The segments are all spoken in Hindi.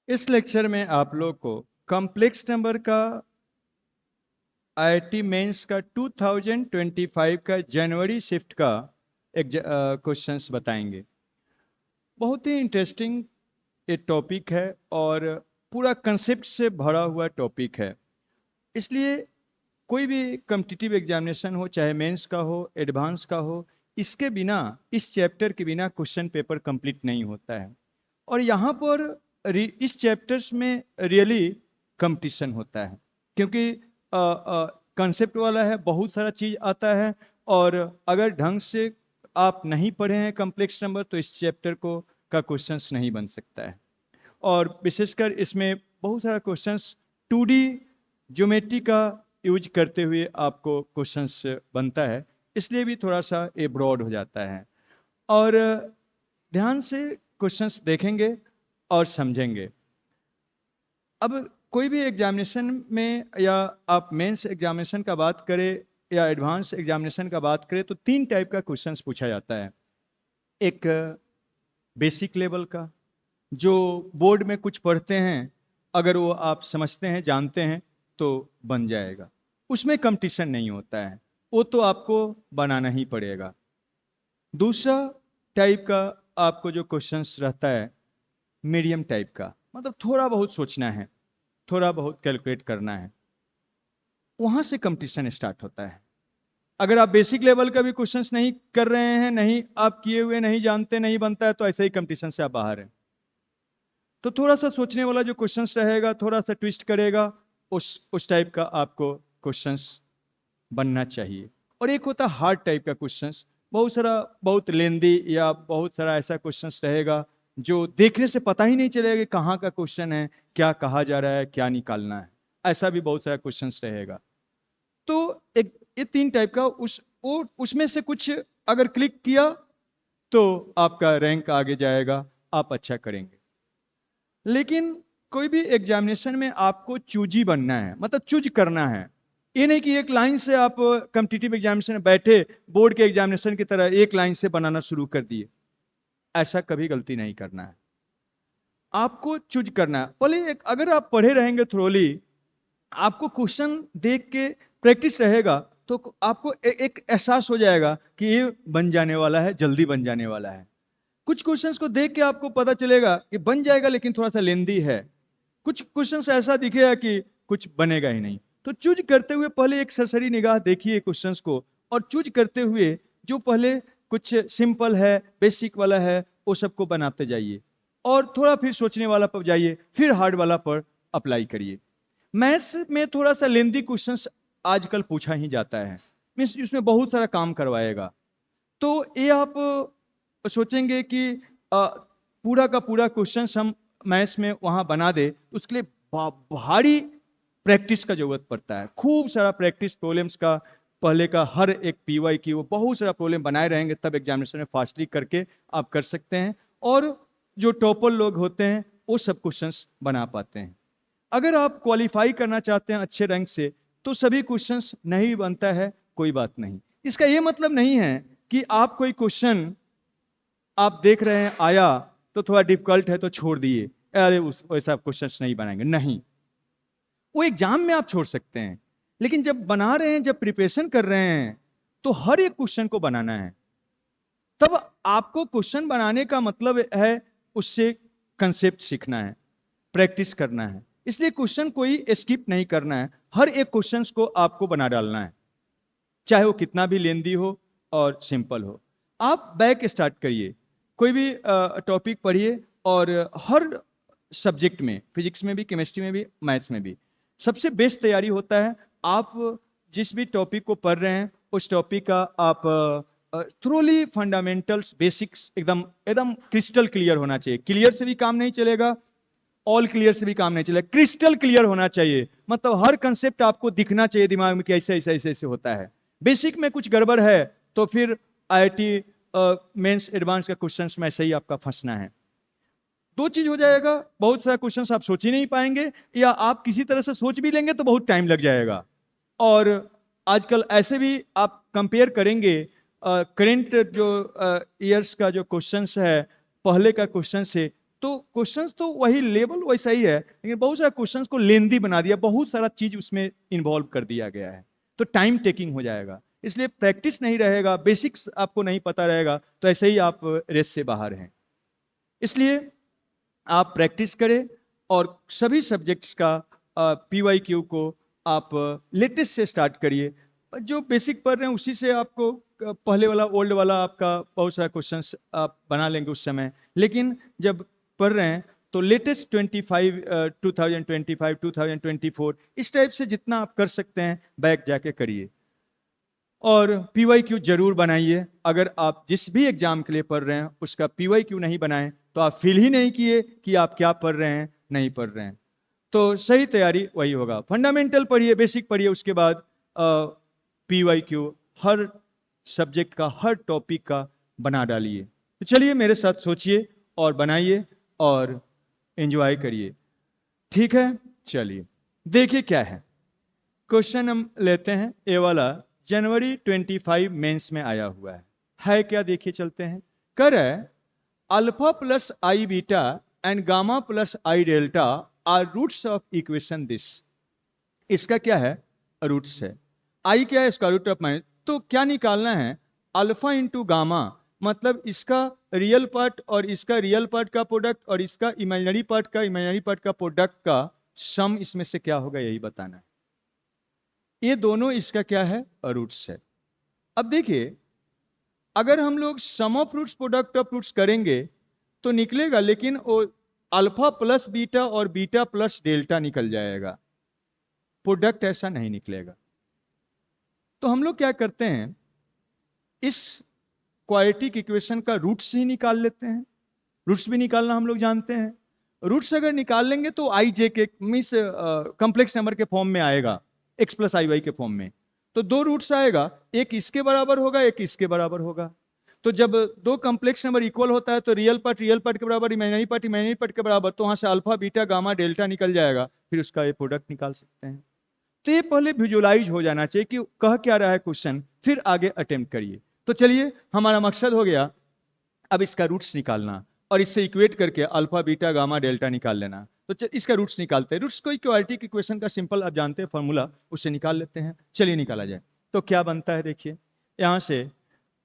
इस लेक्चर में आप लोग को कॉम्प्लेक्स नंबर का आईआईटी मेंस का 2025 का जनवरी शिफ्ट का एक क्वेश्चंस बताएंगे। बहुत ही इंटरेस्टिंग ये टॉपिक है और पूरा कंसेप्ट से भरा हुआ टॉपिक है। इसलिए कोई भी कॉम्पिटिटिव एग्जामिनेशन हो, चाहे मेंस का हो, एडवांस का हो, इसके बिना, इस चैप्टर के बिना क्वेश्चन पेपर कंप्लीट नहीं होता है। और यहाँ पर इस चैप्टर्स में रियली कंपटीशन होता है, क्योंकि कंसेप्ट वाला है, बहुत सारा चीज़ आता है। और अगर ढंग से आप नहीं पढ़े हैं कॉम्प्लेक्स नंबर तो इस चैप्टर को का क्वेश्चंस नहीं बन सकता है। और विशेषकर इसमें बहुत सारा क्वेश्चंस 2D ज्योमेट्री का यूज करते हुए आपको क्वेश्चंस बनता है, इसलिए भी थोड़ा सा ये ब्रॉड हो जाता है। और ध्यान से क्वेश्चंस देखेंगे और समझेंगे। अब कोई भी एग्जामिनेशन में, या आप मेंस एग्जामिनेशन का बात करें या एडवांस एग्जामिनेशन का बात करें, तो 3 टाइप का क्वेश्चंस पूछा जाता है। एक बेसिक लेवल का, जो बोर्ड में कुछ पढ़ते हैं, अगर वो आप समझते हैं, जानते हैं तो बन जाएगा, उसमें कंपटीशन नहीं होता है, वो तो आपको बनाना ही पड़ेगा। दूसरा टाइप का आपको जो क्वेश्चंस रहता है, मीडियम टाइप का, मतलब थोड़ा बहुत सोचना है, थोड़ा बहुत कैलकुलेट करना है, वहां से कंपटीशन स्टार्ट होता है। अगर आप बेसिक लेवल का भी क्वेश्चंस नहीं कर रहे हैं, नहीं आप किए हुए, नहीं जानते, नहीं बनता है, तो ऐसे ही कंपटीशन से आप बाहर हैं। तो थोड़ा सा सोचने वाला जो क्वेश्चंस रहेगा, थोड़ा सा ट्विस्ट करेगा, उस टाइप का आपको क्वेश्चंस बनना चाहिए। और एक होता है हार्ड टाइप का क्वेश्चंस, बहुत लेंदी, या बहुत सारा ऐसा क्वेश्चंस रहेगा जो देखने से पता ही नहीं चलेगा कि कहाँ का क्वेश्चन है, क्या कहा जा रहा है, क्या निकालना है। ऐसा भी बहुत सारा क्वेश्चंस रहेगा। तो एक ये 3 टाइप का, उसमें से कुछ अगर क्लिक किया तो आपका रैंक आगे जाएगा, आप अच्छा करेंगे। लेकिन कोई भी एग्जामिनेशन में आपको चूजी बनना है, मतलब चूज करना है। ये नहीं कि एक लाइन से आप कॉम्पिटिटिव एग्जामिनेशन में बैठे, बोर्ड के एग्जामिनेशन की तरह एक लाइन से बनाना शुरू कर दिए। ऐसा कभी गलती नहीं करना है, आपको चूज करना है। भले अगर आप पढ़े रहेंगे थ्रोली, आपको क्वेश्चन देख के प्रैक्टिस रहेगा, तो आपको एक एहसास हो जाएगा कि ये बन जाने वाला है, जल्दी बन जाने वाला है। कुछ क्वेश्चंस को देख के आपको पता चलेगा कि बन जाएगा, लेकिन थोड़ा सा लेंदी है। कुछ क्वेश्चंस ऐसा दिखेगा कि कुछ बनेगा ही नहीं। तो चूज करते हुए पहले एक सरसरी निगाह देखिए क्वेश्चंस को, और चूज करते हुए जो पहले कुछ सिंपल है, बेसिक वाला है, वो सबको बनाते जाइए, और थोड़ा फिर सोचने वाला पर जाइए, फिर हार्ड वाला पर अप्लाई करिए। मैथ्स में थोड़ा सा लेंदी क्वेश्चंस आजकल पूछा ही जाता है, मीन्स उसमें बहुत सारा काम करवाएगा। तो ये आप सोचेंगे कि पूरा का पूरा क्वेश्चन हम मैथ्स में वहां बना दे, उसके लिए भारी प्रैक्टिस का जरूरत पड़ता है। खूब सारा प्रैक्टिस प्रॉब्लम्स का, पहले का हर एक पीवाई की वो बहुत सारा प्रॉब्लम बनाए रहेंगे, तब एग्जामिनेशन में फास्टली करके आप कर सकते हैं। और जो टॉपर लोग होते हैं वो सब क्वेश्चंस बना पाते हैं। अगर आप क्वालिफाई करना चाहते हैं अच्छे रैंक से, तो सभी क्वेश्चंस नहीं बनता है, कोई बात नहीं। इसका यह मतलब नहीं है कि आप कोई क्वेश्चन आप देख रहे हैं आया तो थोड़ा डिफिकल्ट है तो छोड़ दिए, अरे उस वैसा क्वेश्चंस नहीं बनाएंगे, नहीं। वो एग्जाम में आप छोड़ सकते हैं, लेकिन जब बना रहे हैं, जब प्रिपरेशन कर रहे हैं, तो हर एक क्वेश्चन को बनाना है। तब आपको क्वेश्चन बनाने का मतलब है उससे कंसेप्ट सीखना है, प्रैक्टिस करना है। इसलिए क्वेश्चन कोई स्किप नहीं करना है, हर एक क्वेश्चन को आपको बना डालना है, चाहे वो कितना भी लेंदी हो और सिंपल हो। आप बैक स्टार्ट करिए, कोई भी टॉपिक पढ़िए, और हर सब्जेक्ट में, फिजिक्स में भी, केमिस्ट्री में भी, मैथ्स में भी, सबसे बेस्ट तैयारी होता है आप जिस भी टॉपिक को पढ़ रहे हैं उस टॉपिक का आप थ्रोली फंडामेंटल्स, बेसिक्स एकदम एकदम क्रिस्टल क्लियर होना चाहिए। क्लियर से भी काम नहीं चलेगा, ऑल क्लियर से भी काम नहीं चलेगा, क्रिस्टल क्लियर होना चाहिए। मतलब हर कंसेप्ट आपको दिखना चाहिए दिमाग में कि ऐसे ऐसे ऐसे ऐसे होता है। बेसिक में कुछ गड़बड़ है तो फिर आईआईटी मेंस एडवांस का क्वेश्चंस में ऐसे ही आपका फंसना है। दो चीज हो जाएगा, बहुत सारे क्वेश्चंस आप सोच ही नहीं पाएंगे, या आप किसी तरह से सोच भी लेंगे तो बहुत टाइम लग जाएगा। और आजकल ऐसे भी आप कंपेयर करेंगे करंट जो ईयर्स का जो क्वेश्चंस है पहले का क्वेश्चन से, तो क्वेश्चंस तो वही लेवल वैसा ही है, लेकिन बहुत सारे क्वेश्चंस को लेंदी बना दिया, बहुत सारा चीज उसमें इन्वॉल्व कर दिया गया है, तो टाइम टेकिंग हो जाएगा। इसलिए प्रैक्टिस नहीं रहेगा, बेसिक्स आपको नहीं पता रहेगा, तो ऐसे ही आप रेस से बाहर हैं। इसलिए आप प्रैक्टिस करें और सभी सब्जेक्ट्स का PYQ को आप लेटेस्ट से स्टार्ट करिए। जो बेसिक पढ़ रहे हैं उसी से आपको पहले वाला ओल्ड वाला आपका बहुत सारा क्वेश्चंस आप बना लेंगे उस समय, लेकिन जब पढ़ रहे हैं तो लेटेस्ट 2025 2024 इस टाइप से जितना आप कर सकते हैं बैक जाके करिए। और PYQ जरूर बनाइए। अगर आप जिस भी एग्जाम के लिए पढ़ रहे हैं उसका PYQ नहीं बनाएं तो आप फील ही नहीं किए कि आप क्या पढ़ रहे हैं, नहीं पढ़ रहे हैं। तो सही तैयारी वही होगा। फंडामेंटल पढ़िए, बेसिक पढ़िए, उसके बाद PYQ हर सब्जेक्ट का, हर टॉपिक का बना डालिए। तो चलिए मेरे साथ सोचिए और बनाइए और एंजॉय करिए। ठीक है, चलिए देखिए क्या है क्वेश्चन। हम लेते हैं ए वाला, जनवरी 25 मेंस में आया हुआ है क्या, देखिए चलते हैं। कर alpha plus i beta and gamma plus i delta are roots of equation this. इसका क्या है, रूट्स है। आई क्या है, स्क्वायर रूट ऑफ माइनस। तो क्या निकालना है, अल्फा इंटू गामा, मतलब इसका रियल पार्ट और इसका रियल पार्ट का प्रोडक्ट और इसका इमेजिनरी पार्ट का प्रोडक्ट का सम, इसमें से क्या होगा यही बताना है। ये दोनों इसका क्या है, रूट्स है। अब देखिए अगर हम लोग sum of roots product of roots करेंगे तो निकलेगा, लेकिन वो अल्फा प्लस बीटा और बीटा प्लस डेल्टा निकल जाएगा, प्रोडक्ट ऐसा नहीं निकलेगा। तो हम लोग क्या करते हैं, इस क्वाड्रेटिक इक्वेशन का रूट्स ही निकाल लेते हैं। रूट्स भी निकालना हम लोग जानते हैं। रूट्स अगर निकाल लेंगे तो आई जे के मीन्स कॉम्प्लेक्स नंबर के फॉर्म में आएगा, एक्स प्लस आई वाई के फॉर्म में। तो दो रूट्स आएगा, एक इसके बराबर होगा, एक इसके बराबर होगा। तो जब दो कॉम्प्लेक्स नंबर इक्वल होता है तो रियल पार्ट के बराबर, इमेजिनरी पार्ट के बराबर, तो वहां से अल्फा बीटा गामा डेल्टा निकल जाएगा, फिर उसका ये प्रोडक्ट निकाल सकते हैं। तो ये पहले विजुअलाइज हो जाना चाहिए कि कह क्या रहा है क्वेश्चन, फिर आगे अटेम्प्ट करिए। तो चलिए हमारा मकसद हो गया अब इसका रूट्स निकालना और इससे इक्वेट करके अल्फा बीटा गामा डेल्टा निकाल लेना। तो इसका रूट्स निकालते हैं। रूट्स को क्वाड्रेटिक इक्वेशन का सिंपल आप जानते हैं फॉर्मूला, उससे निकाल लेते हैं। चलिए निकाला जाए। तो क्या बनता है देखिए, यहां से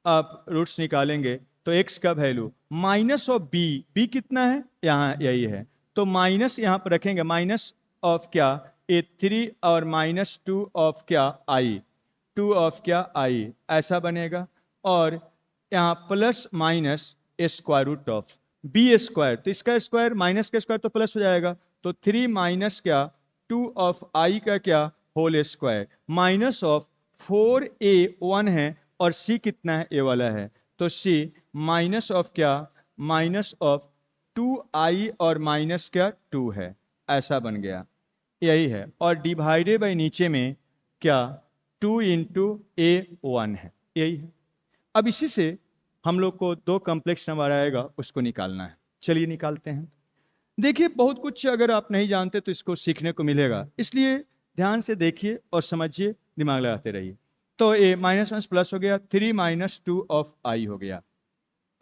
आप रूट्स निकालेंगे तो x का वैल्यू माइनस ऑफ बी कितना है, यहाँ यही है, तो माइनस यहाँ पर रखेंगे, माइनस ऑफ क्या, A3 और माइनस 2 ऑफ क्या, आई, 2 ऑफ क्या, आई, ऐसा बनेगा। और यहाँ plus minus square root of b square, तो इसका स्क्वायर माइनस का स्क्वायर तो प्लस हो जाएगा, तो 3 माइनस क्या, 2 ऑफ आई का क्या, whole square, minus of 4A1 है और C कितना है, ए वाला है, तो C माइनस ऑफ क्या, माइनस ऑफ 2i और माइनस क्या, 2 है, ऐसा बन गया, यही है। और डिवाइडेड बाई नीचे में क्या, 2 इंटू A1 है, यही है। अब इसी से हम लोग को दो कॉम्प्लेक्स नंबर आएगा, उसको निकालना है। चलिए निकालते हैं। देखिए बहुत कुछ अगर आप नहीं जानते तो इसको सीखने को मिलेगा, इसलिए ध्यान से देखिए और समझिए, दिमाग लगाते रहिए। तो ए माइनस वन प्लस हो गया, 3 माइनस 2 ऑफ आई हो गया,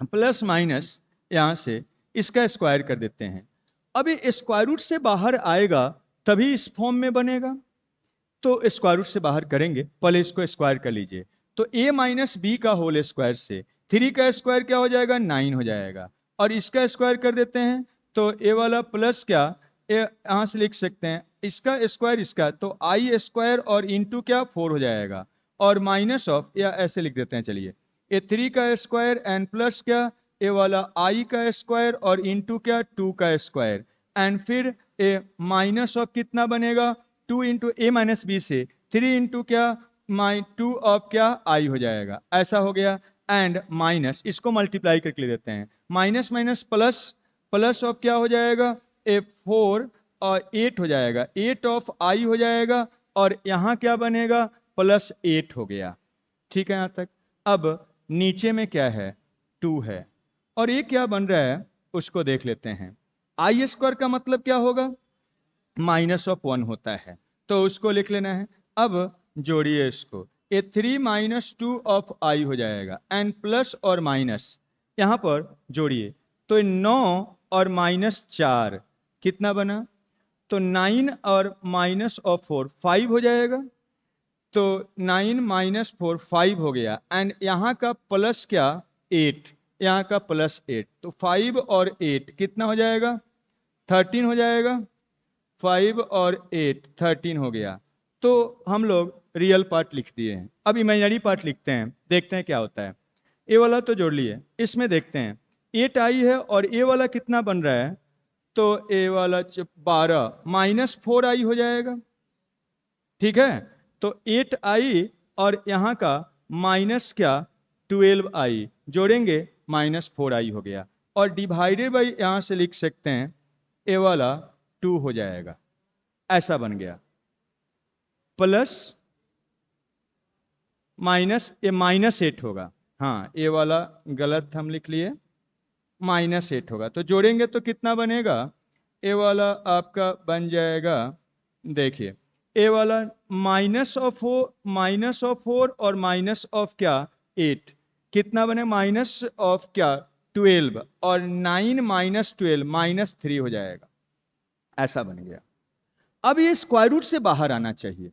प्लस माइनस यहाँ से इसका स्क्वायर कर देते हैं। अब ये स्क्वायर रूट से बाहर आएगा तभी इस फॉर्म में बनेगा, तो स्क्वायर रूट से बाहर करेंगे, पहले इसको स्क्वायर कर लीजिए। तो a माइनस बी का होल स्क्वायर से 3 का स्क्वायर क्या हो जाएगा, 9 हो जाएगा, और इसका स्क्वायर कर देते हैं तो a वाला प्लस क्या, यहाँ से लिख सकते हैं इसका स्क्वायर इसका, तो आई स्क्वायर और इंटू क्या, 4 हो जाएगा, और माइनस ऑफ, या ऐसे लिख देते हैं, चलिए ए 3 का स्क्वायर एंड प्लस क्या, ए वाला आई का स्क्वायर और इंटू क्या, 2 का स्क्वायर, एंड फिर ए माइनस ऑफ कितना बनेगा, 2 इंटू ए माइनस बी से 3 इंटू क्या, 2 ऑफ क्या, आई हो जाएगा, ऐसा हो गया। एंड माइनस इसको मल्टीप्लाई करके ले देते हैं, minus minus plus, plus of क्या हो जाएगा, ए 4 और 8 हो जाएगा, 8 ऑफ आई हो जाएगा, और यहाँ क्या बनेगा, प्लस 8 हो गया। ठीक है यहाँ तक। अब नीचे में क्या है, 2 है, और ये क्या बन रहा है उसको देख लेते हैं। आई स्क्वायर का मतलब क्या होगा, माइनस ऑफ 1 होता है, तो उसको लिख लेना है। अब जोड़िए इसको, ए 3 माइनस 2 ऑफ आई हो जाएगा, एंड प्लस और माइनस यहाँ पर जोड़िए, तो 9 और -4 कितना बना? तो 9 और -4 5 हो जाएगा। तो 9 - 4 5 हो गया। एंड यहाँ का प्लस क्या? 8, यहाँ का +8। तो 5 और 8 कितना हो जाएगा? 13 हो जाएगा। 5 और 8 13 हो गया। तो हम लोग रियल पार्ट लिख दिए हैं। अब इमेजिनरी पार्ट लिखते हैं, देखते हैं क्या होता है। ए वाला तो जोड़ लिए, इसमें देखते हैं 8 आई है और ए वाला कितना बन रहा है? तो ए वाला 12 -4 आई हो जाएगा। ठीक है, तो 8 आई और यहाँ का माइनस क्या? 12 आई, जोड़ेंगे -4 आई हो गया। और डिवाइडेड बाई यहाँ से लिख सकते हैं ए वाला 2 हो जाएगा, ऐसा बन गया। प्लस माइनस ये -8 होगा। हाँ, ए वाला गलत हम लिख लिए, -8 होगा। तो जोड़ेंगे तो कितना बनेगा? ए वाला आपका बन जाएगा, देखिए ए वाला -4 और माइनस ऑफ क्या? 8 कितना बने? माइनस ऑफ क्या? 12 और 9 - 12 -3 हो जाएगा, ऐसा बन गया। अब ये स्क्वायर रूट से बाहर आना चाहिए।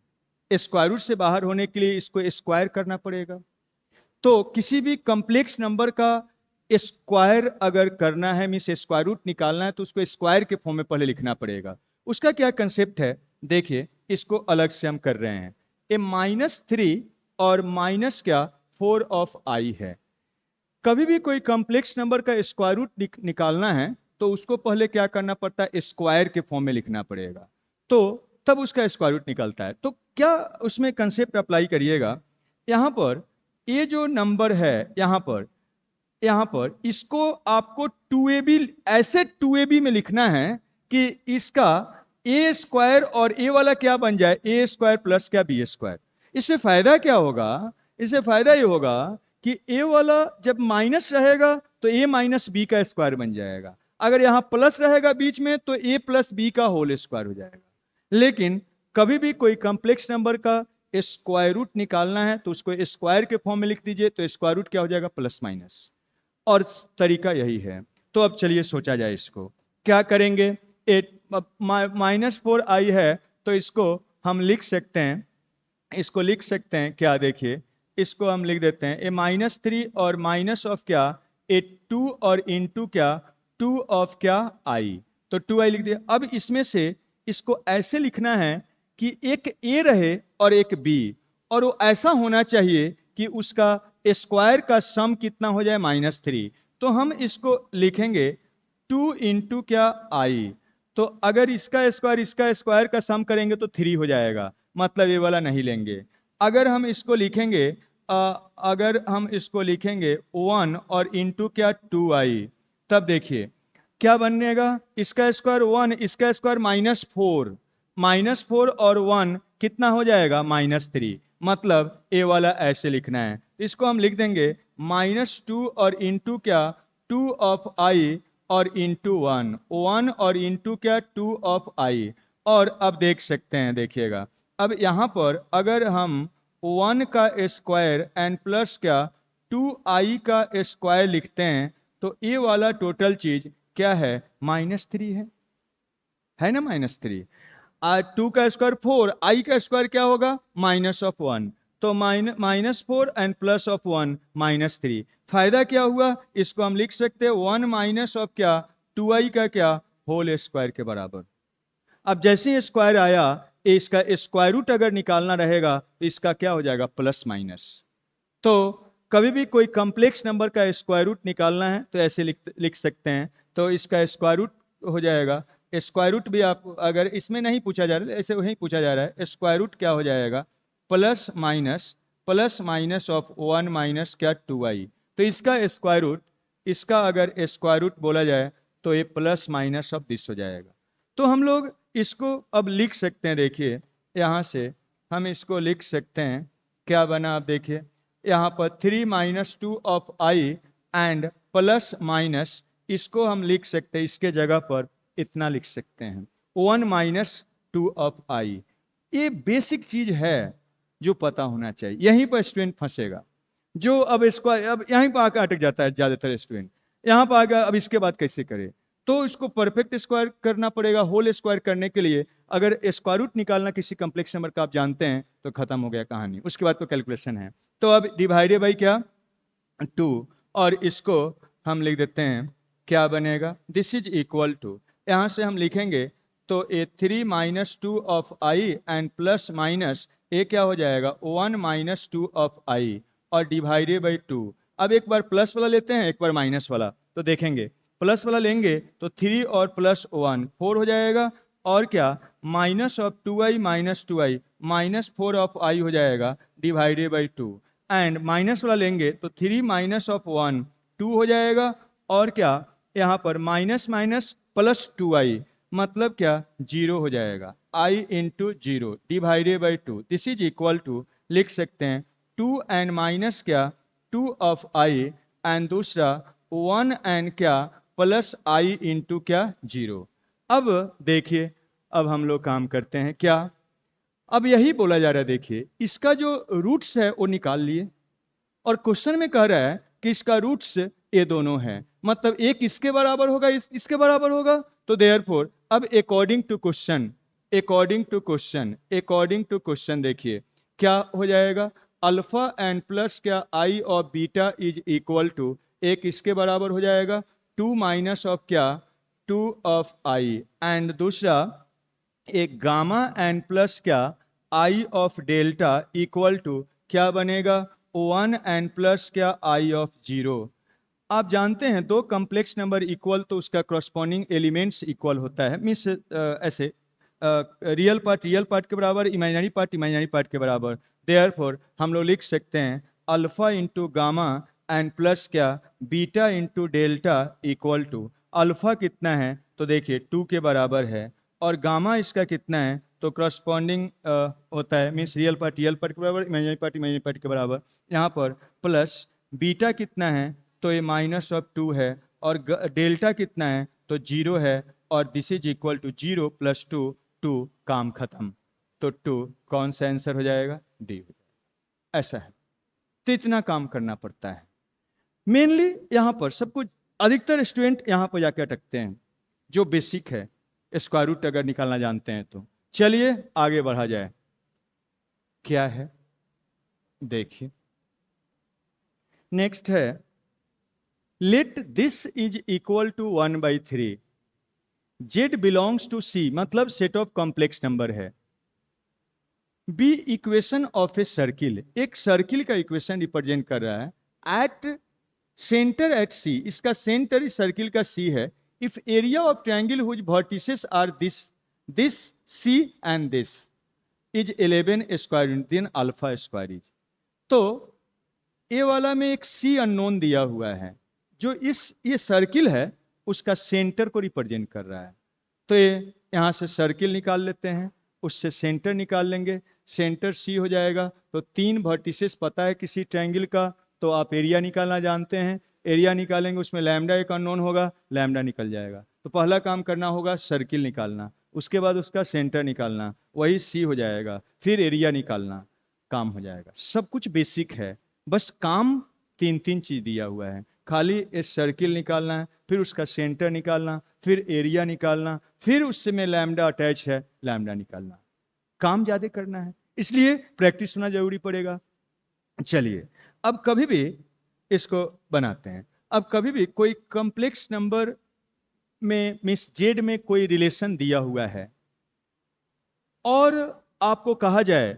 स्क्वायर रूट से बाहर होने के लिए इसको स्क्वायर करना पड़ेगा। तो किसी भी कॉम्प्लेक्स नंबर का स्क्वायर अगर करना है, मीन्स स्क्वायर रूट निकालना है, तो उसको स्क्वायर के फॉर्म में पहले लिखना पड़ेगा। उसका क्या कंसेप्ट है? देखिए, इसको अलग से हम कर रहे हैं। ए -3 और माइनस क्या? 4 ऑफ आई है। कभी भी कोई कॉम्प्लेक्स नंबर का स्क्वायर रूट निकालना है तो उसको पहले क्या करना पड़ता है? स्क्वायर के फॉर्म में लिखना पड़ेगा, तो तब उसका स्क्वायर रूट निकलता है। तो क्या उसमें कंसेप्ट अप्लाई करिएगा, यहाँ पर ये जो नंबर है यहाँ पर इसको आपको 2ab ऐसे 2ab में लिखना है कि इसका ए स्क्वायर और ए वाला क्या बन जाए? ए स्क्वायर प्लस क्या? B square. इससे फायदा क्या होगा? इससे फायदा ये होगा कि ए वाला जब माइनस रहेगा तो ए माइनस बी का स्क्वायर बन जाएगा। अगर यहाँ प्लस रहेगा बीच में तो ए प्लस बी का होल स्क्वायर हो जाएगा। लेकिन कभी भी कोई कॉम्प्लेक्स नंबर का स्क्वायर रूट निकालना है तो उसको स्क्वायर के फॉर्म में लिख दीजिए, तो स्क्वायर रूट क्या हो जाएगा? Plus minus. और तरीका यही है। तो अब चलिए सोचा जाए, इसको क्या करेंगे? -4 आई है तो इसको हम लिख सकते हैं, इसको लिख सकते हैं क्या? देखिए, इसको हम लिख देते हैं ए -3 और माइनस ऑफ क्या? ए 2 और इंटू क्या? 2 ऑफ क्या? आई। तो 2 आई लिख दिया। अब इसमें से इसको ऐसे लिखना है कि एक ए रहे और एक बी, और वो ऐसा होना चाहिए कि उसका स्क्वायर का सम कितना हो जाए? -3। तो हम इसको लिखेंगे 2 इंटू क्या? आई। तो अगर इसका स्क्वायर का सम करेंगे तो 3 हो जाएगा, मतलब ये वाला नहीं लेंगे। अगर हम इसको लिखेंगे अगर हम इसको लिखेंगे 1 और इंटू क्या? 2 आई, तब देखिए क्या बनेगा? इसका स्क्वायर 1, इसका स्क्वायर -4, -4 और 1 कितना हो जाएगा? -3। मतलब ए वाला ऐसे लिखना है। इसको हम लिख देंगे -2 और इंटू क्या? 2 ऑफ आई और इंटू 1 और इंटू क्या? 2 ऑफ आई। और अब देख सकते हैं, देखिएगा, अब यहाँ पर अगर हम 1 का स्क्वायर एंड प्लस क्या? 2 आई का स्क्वायर लिखते हैं तो ये वाला टोटल चीज क्या है? -3 है ना? -3। 2 का स्क्वायर 4, आई का स्क्वायर क्या होगा? -1। तो -4 एंड प्लस ऑफ 1 -3। फायदा क्या हुआ? इसको हम लिख सकते हैं 1 माइनस ऑफ क्या? 2i का क्या? होल स्क्वायर के बराबर। अब जैसे ही स्क्वायर आया, इसका स्क्वायर रूट अगर निकालना रहेगा तो इसका क्या हो जाएगा? Plus minus. तो कभी भी कोई कॉम्प्लेक्स नंबर का स्क्वायर रूट निकालना है तो ऐसे लिख सकते हैं। तो इसका स्क्वायर रूट हो जाएगा, स्क्वायर रूट भी आप अगर इसमें नहीं पूछा जा रहा है, ऐसे वहीं पूछा जा रहा है, स्क्वायर रूट क्या हो जाएगा? प्लस माइनस ऑफ 1 माइनस क्या? 2i। तो इसका स्क्वायर रूट, इसका अगर स्क्वायर रूट बोला जाए तो ये प्लस माइनस ऑफ दिस हो जाएगा। तो हम लोग इसको अब लिख सकते हैं। देखिए, यहाँ से हम इसको लिख सकते हैं, क्या बना? आप देखिए, यहाँ पर 3 - 2 of i and plus minus, इसको हम लिख सकते हैं, इसके जगह पर इतना लिख सकते हैं 1 - 2 ऑफ आई। ये बेसिक चीज है जो पता होना चाहिए। यहीं पर स्टूडेंट फंसेगा, जो अब इसको अब यहीं पर आकर अटक जाता है ज्यादातर स्टूडेंट। यहाँ पर आकर अब इसके बाद कैसे करे? तो इसको परफेक्ट स्क्वायर करना पड़ेगा। होल स्क्वायर करने के लिए अगर स्क्वायर रूट निकालना किसी कम्प्लेक्स नंबर का आप जानते हैं तो खत्म हो गया कहानी, उसके बाद तो कैलकुलेशन है। तो अब डिवाइडेड बाई क्या, 2, और इसको हम लिख देते हैं, क्या बनेगा, दिस इज इक्वल टू, यहां से हम लिखेंगे तो a 3 minus 2 of i and plus minus a क्या हो जाएगा 1 माइनस 2 ऑफ आई और डिवाइडेड बाई 2। अब एक बार प्लस वाला लेते हैं, एक बार माइनस वाला, तो देखेंगे प्लस वाला लेंगे तो 3 और प्लस 1 4 हो जाएगा, और क्या minus of 2i minus 2i minus 4 of i हो जाएगा डिवाइडेड बाई 2, एंड माइनस वाला लेंगे तो 3 माइनस ऑफ 1 2 हो जाएगा, और क्या यहाँ पर माइनस माइनस प्लस 2i मतलब क्या 0 हो जाएगा, i into 0 divided by 2, this is equal to लिख सकते हैं 2 एंड माइनस क्या 2 ऑफ i एंड दूसरा 1 एंड क्या प्लस i इंटू क्या 0। अब देखिए, अब हम लोग काम करते हैं क्या, अब यही बोला जा रहा है, देखिए इसका जो रूट्स है वो निकाल लिए, और क्वेश्चन में कह रहा है कि इसका रूट्स ये दोनों हैं, मतलब एक इसके बराबर होगा, इसके बराबर होगा, तो देयरफॉर अब अकॉर्डिंग टू क्वेश्चन देखिए क्या हो जाएगा, अल्फा एंड प्लस क्या i of beta is equal to, एक इसके बराबर हो जाएगा 2 माइनस ऑफ क्या 2 ऑफ आई, एंड दूसरा एक गामा एंड प्लस क्या i of delta equal to क्या बनेगा 1 एंड प्लस क्या आई ऑफ 0। आप जानते हैं दो कम्प्लेक्स नंबर इक्वल तो उसका करस्पॉन्डिंग एलिमेंट्स इक्वल होता है, मीन्स ऐसे रियल पार्ट के बराबर, इमेजिनरी पार्ट के बराबर। देयरफॉर हम लोग लिख सकते हैं alpha into gamma and plus क्या beta into delta equal to, alpha कितना है तो देखिए 2 के बराबर है, और गामा इसका कितना है तो करस्पॉन्डिंग होता है, मीन्स रियल पार्ट के बराबर, इमेजिनरी पार्ट के बराबर, यहाँ पर प्लस बीटा कितना है तो ये माइनस ऑफ 2 है, और डेल्टा कितना है तो 0 है, और this is equal to 0 plus 2 2, काम खत्म। तो 2 कौन सा आंसर हो जाएगा, डी। ऐसा है, तो इतना काम करना पड़ता है मेनली यहाँ पर सब कुछ। अधिकतर स्टूडेंट यहाँ पर जाकर अटकते हैं, जो बेसिक है स्क्वायर रूट अगर निकालना जानते हैं तो। चलिए आगे बढ़ा जाए, क्या है देखिए, नेक्स्ट है let this is equal to 1/3, z belongs to c, मतलब सेट ऑफ कॉम्प्लेक्स नंबर है। Be equation of a circle, एक सर्किल का इक्वेशन रिप्रेजेंट कर रहा है एट सेंटर एट c, इसका सेंटर इस सर्किल का c है। If area of triangle whose vertices are this c and this is 11 square unit, then alpha square is, तो ए वाला में एक c अननोन दिया हुआ है, जो ये सर्किल है उसका सेंटर को रिप्रेजेंट कर रहा है। तो ये यहाँ से सर्किल निकाल लेते हैं, उससे सेंटर निकाल लेंगे, सेंटर C हो जाएगा। तो 3 वर्टिसेस पता है किसी ट्रायंगल का, तो आप एरिया निकालना जानते हैं, एरिया निकालेंगे, उसमें लैम्डा एक अननोन होगा, लैम्डा निकल जाएगा। तो पहला काम करना होगा सर्किल निकालना, उसके बाद उसका सेंटर निकालना, वही C हो जाएगा, फिर एरिया निकालना, काम हो जाएगा। सब कुछ बेसिक है, बस काम 3 चीज दिया हुआ है, खाली एक सर्किल निकालना है, फिर उसका सेंटर निकालना, फिर एरिया निकालना, फिर उससे में लैम्डा अटैच है, लैम्डा निकालना। काम ज्यादा करना है, इसलिए प्रैक्टिस होना जरूरी पड़ेगा। चलिए अब कभी भी इसको बनाते हैं। अब कभी भी कोई कॉम्प्लेक्स नंबर में मिस जेड में कोई रिलेशन दिया हुआ है और आपको कहा जाए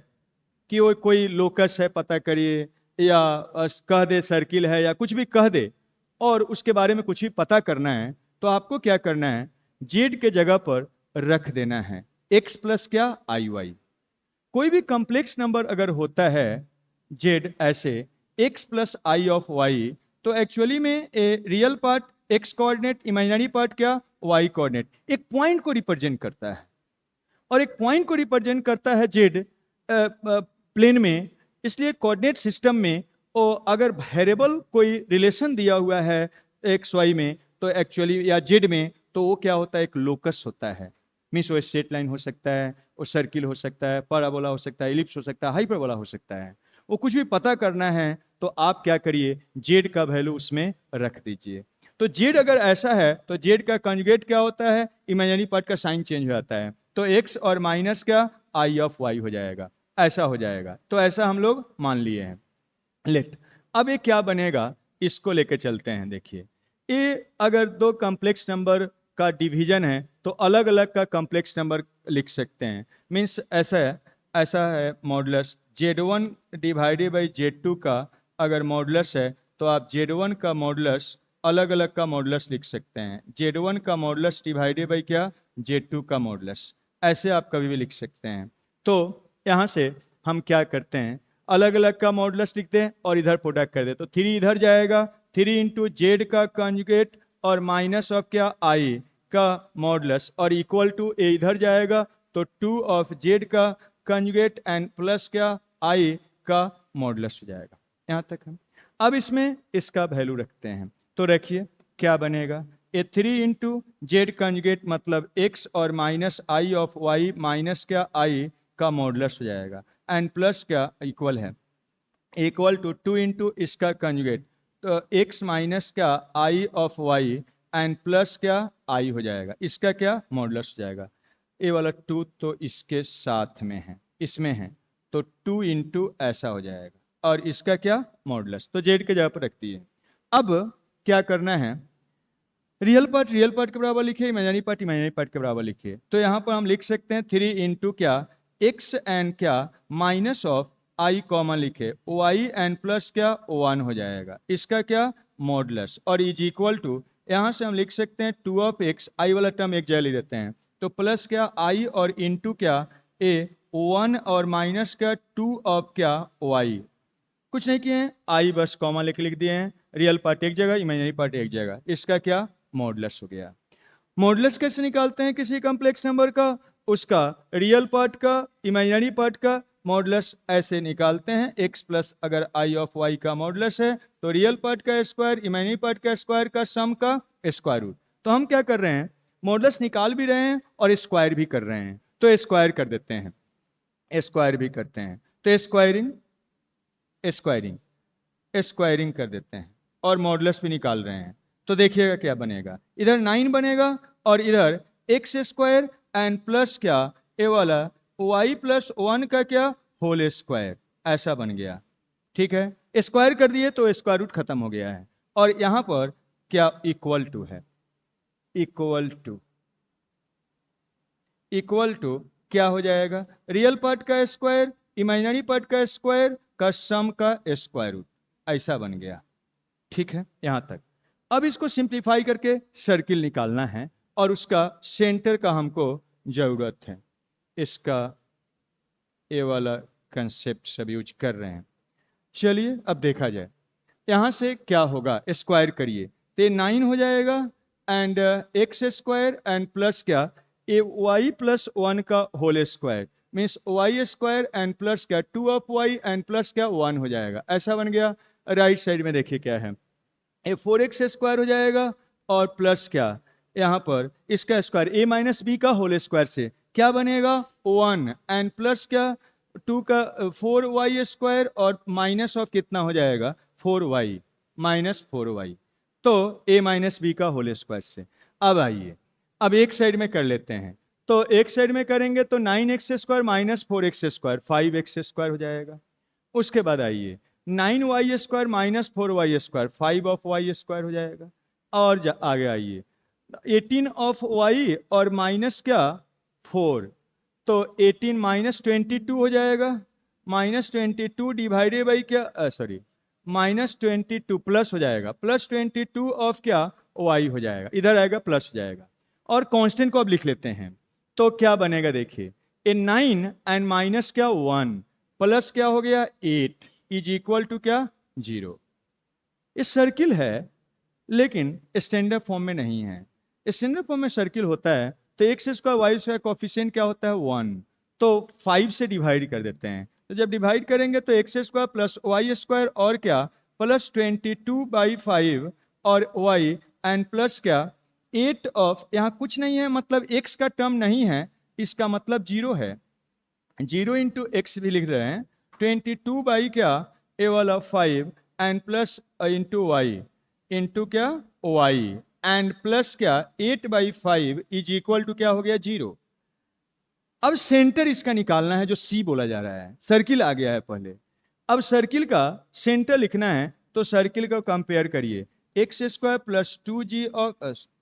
कि वो कोई लोकस है पता करिए, या कह दे सर्किल है, या कुछ भी कह दे, और उसके बारे में कुछ भी पता करना है, तो आपको क्या करना है, जेड के जगह पर रख देना है x प्लस क्या आई वाई। कोई भी कॉम्प्लेक्स नंबर अगर होता है जेड ऐसे x plus I of Y, तो एक्चुअली में a real part x coordinate, imaginary part क्या y कोऑर्डिनेट, एक पॉइंट को रिप्रेजेंट करता है, और एक पॉइंट को रिप्रेजेंट करता है जेड प्लेन में। इसलिए कोऑर्डिनेट सिस्टम में अगर वेरिएबल कोई रिलेशन दिया हुआ है एक्स वाई में, तो एक्चुअली या जेड में, तो वो क्या होता है, एक लोकस होता है। मीन्स वो स्ट्रेट लाइन हो सकता है, वो सर्किल हो सकता है, पैराबोला हो सकता है, इलिप्स हो सकता है, हाइपरबोला हो सकता है। वो कुछ भी पता करना है तो आप क्या करिए, जेड का वैल्यू उसमें रख दीजिए। तो जेड अगर ऐसा है तो जेड का कंजुगेट क्या होता है, इमेजिनरी पार्ट का साइन चेंज हो जाता है, तो एक्स और माइनस क्या आई ऑफ वाई हो जाएगा, ऐसा हो जाएगा। तो ऐसा हम लोग मान लिए हैं। लेट अब ये क्या बनेगा, इसको लेके चलते हैं। देखिए, ये अगर दो कॉम्प्लेक्स नंबर का डिवीजन है तो अलग अलग का कॉम्प्लेक्स नंबर लिख सकते हैं। मीन्स ऐसा है modulus Z1 divided by Z2 का अगर मॉडुलस है तो आप Z1 का मॉडुलस अलग अलग का मॉडुलस लिख सकते हैं। Z1 का मॉडुलस डिवाइडेड बाई क्या, Z2 का मॉडुलस, ऐसे आप कभी भी लिख सकते हैं। तो यहाँ से हम क्या करते हैं, अलग अलग का मॉडुलस लिखते हैं और इधर प्रोडक्ट कर दे, तो 3 इधर जाएगा, 3 इंटू जेड का कंजुगेट और माइनस ऑफ क्या आई का मॉडुलस, और इक्वल टू ए इधर जाएगा तो 2 ऑफ जेड का कंजुगेट एंड प्लस क्या आई का मॉडुलस हो जाएगा। यहाँ तक हम अब इसमें इसका वैल्यू रखते हैं, तो रखिए क्या बनेगा, ए 3 इंटू जेड कंजुगेट मतलब एक्स और minus i of y minus क्या आई का मॉडुलस हो जाएगा, एंड प्लस क्या इक्वल है, इक्वल टू 2 इंटू इसका कंजुगेट, तो x माइनस क्या i of y and plus क्या आई हो जाएगा, इसका क्या मॉडुलस हो जाएगा। ये वाला 2 तो इसके साथ में है, इसमें है, तो 2 इंटू ऐसा हो जाएगा और इसका क्या मॉडुलस, तो जेड के जगह पर रख दिए। अब क्या करना है, रियल पार्ट के बराबर लिखिए, इमेजिनरी पार्ट के बराबर लिखिए। तो यहाँ पर हम लिख सकते हैं 3 इंटू क्या x एंड क्या माइनस ऑफ आई कॉमन लिखे, वाई एंड प्लस क्या 1 हो जाएगा, इसका क्या मॉडुलस, और इज इक्वल टू यहाँ से हम लिख सकते हैं 2 ऑफ एक्स, आई वाला टर्म एक जगह लिख देते हैं, तो प्लस क्या आई और इंटू क्या ए 1 और माइनस क्या 2 ऑफ क्या वाई, कुछ नहीं किए हैं, आई बस कॉमा लेके लिख दिए हैं, रियल पार्ट एक जगह इमेजिनरी पार्ट एक जगह, इसका क्या मॉडुलस हो गया। मॉडुलस कैसे निकालते हैं किसी कॉम्प्लेक्स नंबर का, उसका रियल पार्ट का इमेजिनरी पार्ट का मॉडुलस ऐसे निकालते हैं, x प्लस अगर आई ऑफ वाई का मॉडुलस है तो रियल पार्ट का स्क्वायर इमेजिनरी पार्ट का स्क्वायर का सम का स्क्वायर रूट। तो हम क्या कर रहे हैं, मॉडुलस निकाल भी रहे हैं और स्क्वायर भी कर रहे हैं, तो स्क्वायर कर देते हैं, स्क्वायर भी करते हैं, तो स्क्वायरिंग कर देते हैं और मॉडुलस भी निकाल रहे हैं। तो देखिएगा क्या बनेगा, इधर 9 बनेगा और इधर एक्स स्क्वायर एंड प्लस क्या ए वाला y प्लस 1 का क्या होल स्क्वायर, ऐसा बन गया। ठीक है, स्क्वायर कर दिए तो स्क्वायर रूट खत्म हो गया है, और यहां पर क्या इक्वल टू है, इक्वल टू क्या हो जाएगा, रियल पार्ट का स्क्वायर इमेजिनरी पार्ट का स्क्वायर का सम का स्क्वायर रूट, ऐसा बन गया। ठीक है, यहां तक। अब इसको सिंप्लीफाई करके सर्किल निकालना है और उसका सेंटर का हमको जरूरत है, इसका ये वाला कंसेप्ट सब यूज कर रहे हैं। चलिए अब देखा जाए, यहां से क्या होगा, स्क्वायर करिए तो 9 हो जाएगा and x square and plus क्या ए वाई प्लस 1 का whole square means y square and plus क्या 2 ऑफ वाई एंड प्लस क्या 1 हो जाएगा, ऐसा बन गया। राइट साइड में देखिए क्या है, ए 4x स्क्वायर हो जाएगा और प्लस क्या यहाँ पर इसका स्क्वायर ए माइनस बी का होल स्क्वायर से क्या बनेगा 1 एंड प्लस क्या 2 का 4y स्क्वायर और माइनस ऑफ कितना हो जाएगा 4y माइनस 4y, तो a माइनस बी का होल स्क्वायर से। अब आइए अब एक साइड में कर लेते हैं, तो एक साइड में करेंगे तो 9x square minus 4x square 5x square हो जाएगा। उसके बाद आइए 9y square minus 4y square 5 of y square हो जाएगा, और आगे आइए 18 ऑफ y और माइनस क्या 4, तो 18 माइनस 22 हो जाएगा, माइनस 22 डिवाइडेड बाई क्या सॉरी माइनस 22 प्लस हो जाएगा, प्लस 22 ऑफ क्या y हो जाएगा, इधर आएगा प्लस हो जाएगा, और कांस्टेंट को अब लिख लेते हैं। तो क्या बनेगा देखिए, ए 9 एंड माइनस क्या 1 प्लस क्या हो गया 8 इज इक्वल टू क्या 0। इस सर्किल है लेकिन स्टैंडर्ड फॉर्म में नहीं है, स्टैंडर्ड फॉर्म में सर्किल होता है तो x square y square coefficient क्या होता है 1, तो 5 से डिवाइड कर देते हैं, तो जब डिवाइड करेंगे तो x square plus y square और क्या प्लस 22/5 और वाई एंड प्लस क्या 8 ऑफ, यहाँ कुछ नहीं है मतलब एक्स का टर्म नहीं है, इसका मतलब 0 है, 0 इंटू एक्स भी लिख रहे हैं 22 बाई क्या ए वाला 5 and plus into y, into क्या वाई एंड प्लस क्या 8/5 इज इक्वल टू क्या हो गया 0। अब सेंटर इसका निकालना है जो सी बोला जा रहा है, सर्किल आ गया है पहले। अब सर्किल का सेंटर लिखना है तो सर्किल को कंपेयर करिए, x square plus 2g of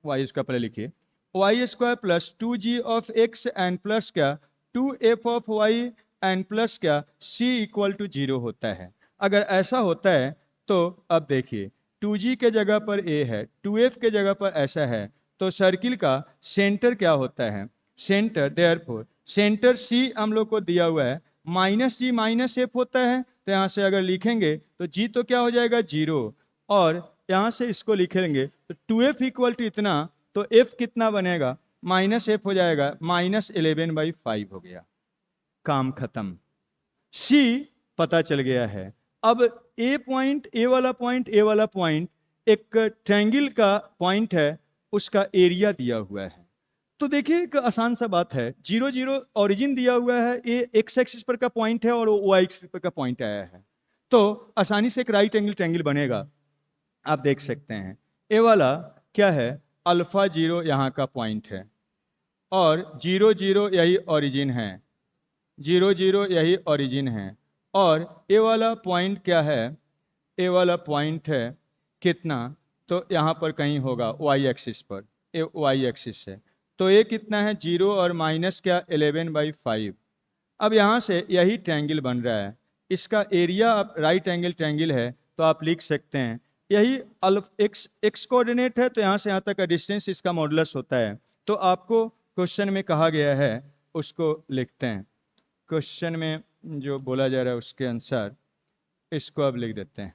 y square पहले लिखिए, y square plus 2g of x and plus क्या 2f of y and plus क्या c इक्वल टू 0 होता है। अगर ऐसा होता है तो अब देखिए 2g के जगह पर a है, 2f के जगह पर ऐसा है, तो सर्किल का सेंटर क्या होता है, सेंटर देयरफॉर सेंटर सी हम लोग को दिया हुआ है माइनस जी माइनस एफ होता है, तो यहाँ से अगर लिखेंगे तो जी तो क्या हो जाएगा 0, और यहाँ से इसको लिखेंगे तो 2f इक्वल टू इतना, तो f कितना बनेगा माइनस एफ हो जाएगा -11/5 हो गया, काम खत्म। सी पता चल गया है। अब ए पॉइंट, ए वाला पॉइंट, ए वाला पॉइंट एक ट्रायंगल का पॉइंट है, उसका एरिया दिया हुआ है। तो देखिए एक आसान सा बात है, 0 0 ओरिजिन दिया हुआ है, ये एक्स एक्सिस पर का पॉइंट है और वाई एक्सिस पर का पॉइंट आया है, तो आसानी से एक राइट एंगल ट्रायंगल बनेगा। आप देख सकते हैं ए वाला क्या है, अल्फा 0 यहाँ का पॉइंट है और 0 0 यही ओरिजिन है, 0 0 यही ओरिजिन है, और ए वाला पॉइंट क्या है, ए वाला पॉइंट है कितना, तो यहाँ पर कहीं होगा वाई एक्सिस पर, ए वाई एक्सिस है, तो ये कितना है 0 और माइनस क्या 11/5। अब यहाँ से यही ट्रायंगल बन रहा है, इसका एरिया आप राइट एंगल ट्रायंगल है तो आप लिख सकते हैं यही एक्स कोऑर्डिनेट है, तो यहाँ से यहाँ तक का डिस्टेंस इसका मॉडुलस होता है। तो आपको क्वेश्चन में कहा गया है उसको लिखते हैं, क्वेश्चन में जो बोला जा रहा है उसके अनुसार इसको अब लिख देते हैं।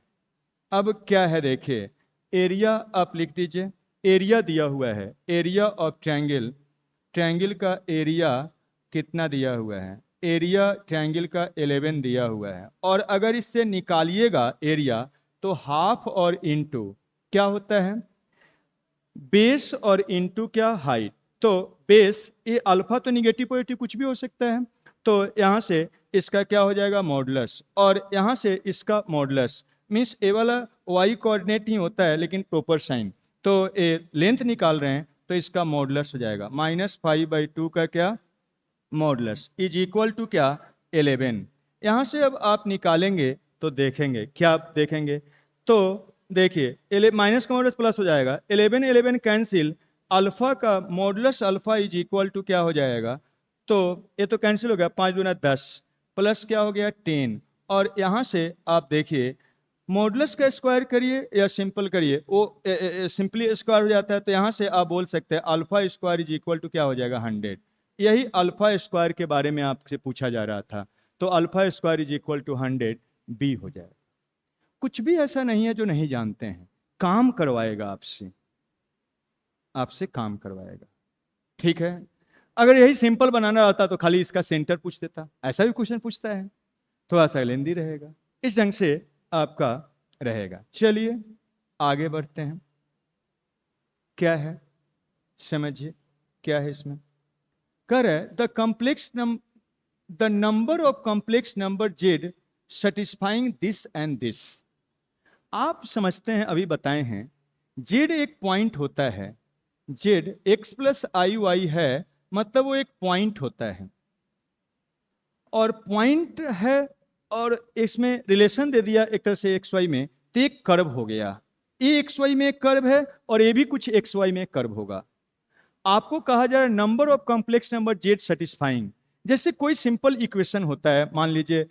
अब क्या है देखिए, एरिया आप लिख दीजिए, एरिया दिया हुआ है, एरिया ऑफ ट्रायंगल, ट्रायंगल का एरिया कितना दिया हुआ है, एरिया ट्रायंगल का 11 दिया हुआ है, और अगर इससे निकालिएगा एरिया तो हाफ और इनटू क्या होता है बेस और इनटू क्या हाइट, तो बेस ये अल्फा तो निगेटिव पॉजिटिव कुछ भी हो सकता है, तो यहाँ से इसका क्या हो जाएगा मॉडुलस, और यहाँ से इसका मॉडुलस मीन्स ए वाला वाई कोऑर्डिनेट ही होता है लेकिन प्रॉपर साइन, तो ए लेंथ निकाल रहे हैं तो इसका मॉडुलस हो जाएगा -5/2 का क्या मॉडुलस इज इक्वल टू क्या 11। यहाँ से अब आप निकालेंगे तो देखेंगे क्या, आप देखेंगे तो देखिए माइनस का मॉडुलस प्लस हो जाएगा, 11 11 कैंसिल, अल्फा का modulus alpha is equal to क्या हो जाएगा, तो ये तो कैंसिल हो गया, 5 दूना 10 प्लस क्या हो गया 10, और यहाँ से आप देखिए मॉडुलस का स्क्वायर करिए या सिंपल करिए, वो सिंपली स्क्वायर हो जाता है, तो यहाँ से आप बोल सकते हैं alpha square is equal to क्या हो जाएगा 100। यही अल्फा स्क्वायर के बारे में आपसे पूछा जा रहा था, तो alpha square is equal to 100 b हो जाएगा। कुछ भी ऐसा नहीं है जो नहीं जानते हैं, काम करवाएगा आपसे, आपसे काम करवाएगा, ठीक है। अगर यही सिंपल बनाना रहता तो खाली इसका सेंटर पूछ देता, ऐसा भी क्वेश्चन पूछता है, थोड़ा सा लेंदी रहेगा, इस ढंग से आपका रहेगा। चलिए आगे बढ़ते हैं, क्या है समझिए, क्या है इसमें कर है the number of complex number z satisfying this and this. आप समझते हैं अभी बताए हैं, जेड एक पॉइंट होता है, जेड एक्स प्लस आई वाई है, मतलब वो एक पॉइंट होता है, और पॉइंट है और इसमें रिलेशन दे दिया एक तरह से एक्स वाई में, तो एक कर्व हो गया, ये एक्स वाई में एक कर्व है और ये भी कुछ एक्स वाई में एक कर्व होगा। आपको कहा जा रहा है number of complex number z satisfying, जैसे कोई सिंपल इक्वेशन होता है, मान लीजिए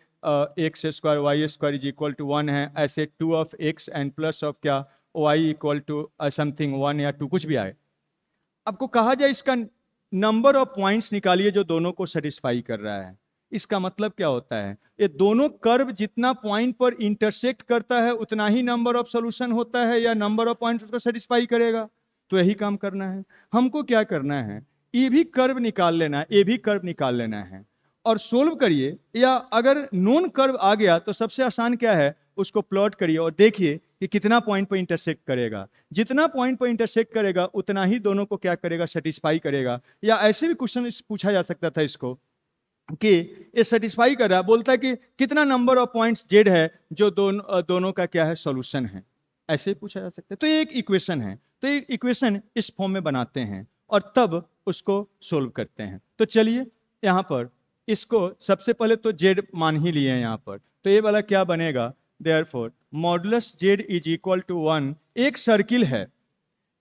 x square y square is equal to 1 है, ऐसे 2 of x and plus of क्या वाई इक्वल टू समथिंग 1 या 2 कुछ भी आए, आपको कहा जाए इसका नंबर ऑफ पॉइंट्स निकालिए जो दोनों को सेटिस्फाई कर रहा है। इसका मतलब क्या होता है, ये दोनों कर्व जितना पॉइंट पर इंटरसेक्ट करता है उतना ही नंबर ऑफ सॉल्यूशन होता है, या नंबर ऑफ पॉइंट्स उसको सेटिस्फाई करेगा, तो यही काम करना है हमको। क्या करना है, ये भी कर्व निकाल लेना है, ये भी कर्व निकाल लेना है और सोल्व करिए, या अगर नोन कर्व आ गया तो सबसे आसान क्या है, उसको प्लॉट करिए और देखिए कि कितना पॉइंट पर इंटरसेक्ट करेगा, जितना पॉइंट पर इंटरसेक्ट करेगा उतना ही दोनों को क्या करेगा सेटिस्फाई करेगा। या ऐसे भी क्वेश्चन पूछा जा सकता था इसको कि ये सेटिस्फाई कर रहा है, बोलता है कि कितना नंबर ऑफ पॉइंट्स जेड है जो दोनों का क्या है सॉल्यूशन है, ऐसे ही पूछा जा सकता है। तो ये एक इक्वेशन है, तो ये इक्वेशन इस फॉर्म में बनाते हैं और तब उसको सोल्व करते हैं। तो चलिए यहाँ पर इसको सबसे पहले तो जेड मान ही लिए हैं यहाँ पर, तो ये वाला क्या बनेगा, therefore modulus z is equal to 1। एक सर्किल है,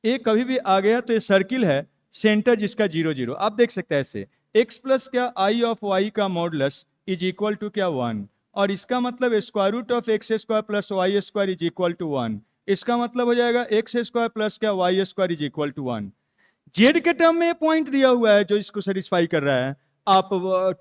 ए कभी भी आ गया तो ये सर्किल है, सेंटर जिसका 0 0, आप देख सकते हैं ऐसे x प्लस क्या आई ऑफ y का मॉडुलस इज इक्वल टू क्या 1, और इसका मतलब square root of x square plus y square is equal to 1। इसका मतलब हो जाएगा एक्स स्क्वायर प्लस क्या y square is equal to 1। Z के टर्म में पॉइंट दिया हुआ है जो इसको सेटिस्फाई कर रहा है, आप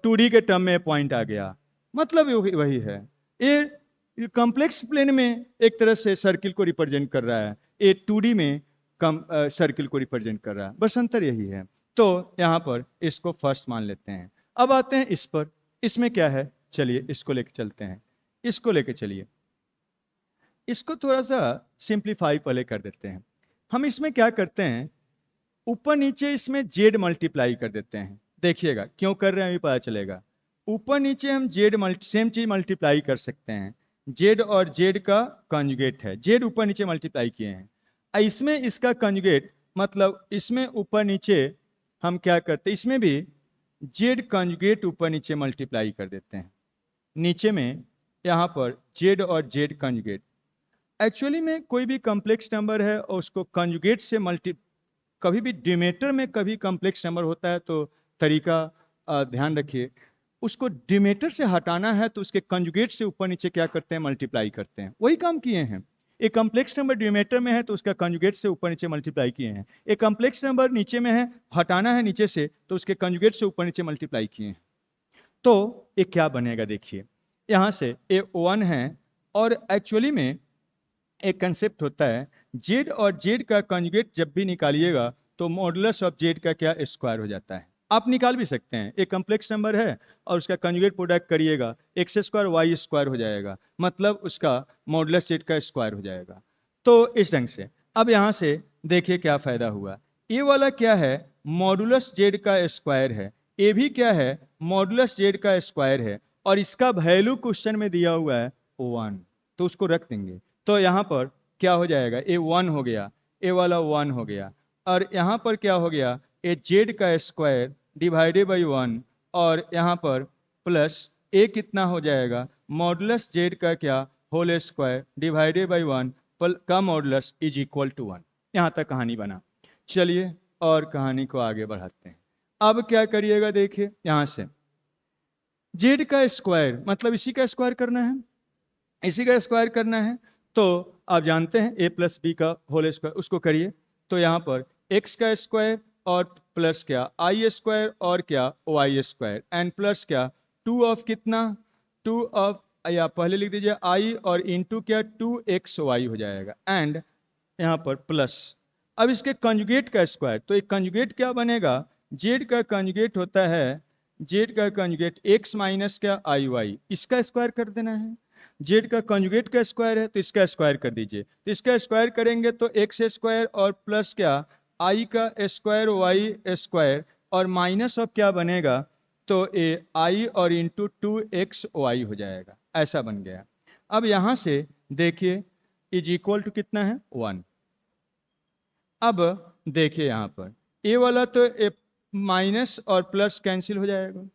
2D के टर्म में पॉइंट आ गया, मतलब वही है। ये कॉम्प्लेक्स प्लेन में एक तरह से सर्किल को रिप्रेजेंट कर रहा है, ये 2D में सर्किल को रिप्रेजेंट कर रहा है, बस अंतर यही है। तो यहाँ पर इसको फर्स्ट मान लेते हैं। अब आते हैं इस पर, इसमें क्या है, चलिए इसको लेके चलते हैं, इसको लेके चलिए, इसको थोड़ा सा सिंप्लीफाई पहले कर देते हैं। हम इसमें क्या करते हैं, ऊपर नीचे इसमें जेड मल्टीप्लाई कर देते हैं। देखिएगा क्यों कर रहे हैं अभी पता चलेगा। ऊपर नीचे हम जेड सेम चीज मल्टीप्लाई कर सकते हैं, जेड और जेड का कॉन्जुगेट है, जेड ऊपर नीचे मल्टीप्लाई किए हैं, इसमें इसका कॉन्जुगेट, मतलब इसमें ऊपर नीचे हम क्या करते हैं, इसमें भी जेड कॉन्जुगेट ऊपर नीचे मल्टीप्लाई कर देते हैं, नीचे में यहाँ पर जेड और जेड कॉन्जुगेट। एक्चुअली में कोई भी कॉम्प्लेक्स नंबर है और उसको कॉन्जुगेट से कभी भी डिमेटर में कभी कॉम्प्लेक्स नंबर होता है तो तरीका ध्यान रखिए, उसको डिमेटर से हटाना है तो उसके कंजुगेट से ऊपर नीचे क्या करते हैं, मल्टीप्लाई करते हैं, वही काम किए हैं। एक कॉम्प्लेक्स नंबर डिमेटर में है तो उसका कंजुगेट से ऊपर नीचे मल्टीप्लाई किए हैं, एक कॉम्प्लेक्स नंबर नीचे में है, हटाना है नीचे से तो उसके कंजुगेट से ऊपर नीचे मल्टीप्लाई किए हैं। तो ये क्या बनेगा, देखिए यहाँ से ये 1 है, और एक्चुअली में एक कंसेप्ट होता है, जेड और जेड का कंजुगेट जब भी निकालिएगा तो मॉडुलस ऑफ जेड का क्या, स्क्वायर हो जाता है। आप निकाल भी सकते हैं, एक कॉम्प्लेक्स नंबर है और उसका कंजुगेट प्रोडक्ट करिएगा, एक्स स्क्वायर वाई स्क्वायर हो जाएगा, मतलब उसका मॉडुलस जेड का स्क्वायर हो जाएगा। तो इस ढंग से अब यहाँ से देखिए क्या फायदा हुआ, ये वाला क्या है, मॉडुलस जेड का स्क्वायर है, ये भी क्या है, मॉडुलस जेड का स्क्वायर है, और इसका वैल्यू क्वेश्चन में दिया हुआ है 1, तो उसको रख देंगे। तो यहाँ पर क्या हो जाएगा, ए 1 हो गया, ए वाला 1 हो गया, और यहाँ पर क्या हो गया, ए जेड का स्क्वायर डिवाइडेड बाई 1, और यहाँ पर प्लस ए कितना हो जाएगा, मॉडुलस जेड का क्या, होल स्क्वायर डिवाइडेड बाई 1 का मॉडुलस इज इक्वल टू 1। यहाँ तक कहानी बना। चलिए और कहानी को आगे बढ़ाते हैं। अब क्या करिएगा, देखिए यहाँ से जेड का स्क्वायर मतलब इसी का स्क्वायर करना है, इसी का स्क्वायर करना है, तो आप जानते हैं ए प्लस बी का होल स्क्वायर, उसको करिए। तो यहाँ पर एक्स का स्क्वायर और प्लस क्या आई स्क्वायर और क्या वाई स्क्वायर, एंड प्लस क्या 2 ऑफ कितना 2 ऑफ, या पहले लिख दीजिए आई और इनटू क्या 2xy हो जाएगा, एंड यहाँ पर प्लस। अब इसके कंजुगेट का स्क्वायर, तो एक कंजुगेट क्या बनेगा, जेड का कंजुगेट होता है, जेड का कंजुगेट x माइनस क्या आई वाई, इसका स्क्वायर कर देना है। जेड का कंजुगेट का स्क्वायर है तो इसका स्क्वायर कर दीजिए, तो इसका स्क्वायर करेंगे तो एक्स स्क्वायर और प्लस क्या आई का स्क्वायर वाई स्क्वायर, और माइनस ऑफ क्या बनेगा, तो ए आई और इंटू 2xy हो जाएगा, ऐसा बन गया। अब यहाँ से देखिए इज इक्वल टू कितना है 1। अब देखिए यहाँ पर ए वाला तो माइनस और प्लस कैंसिल हो जाएगा,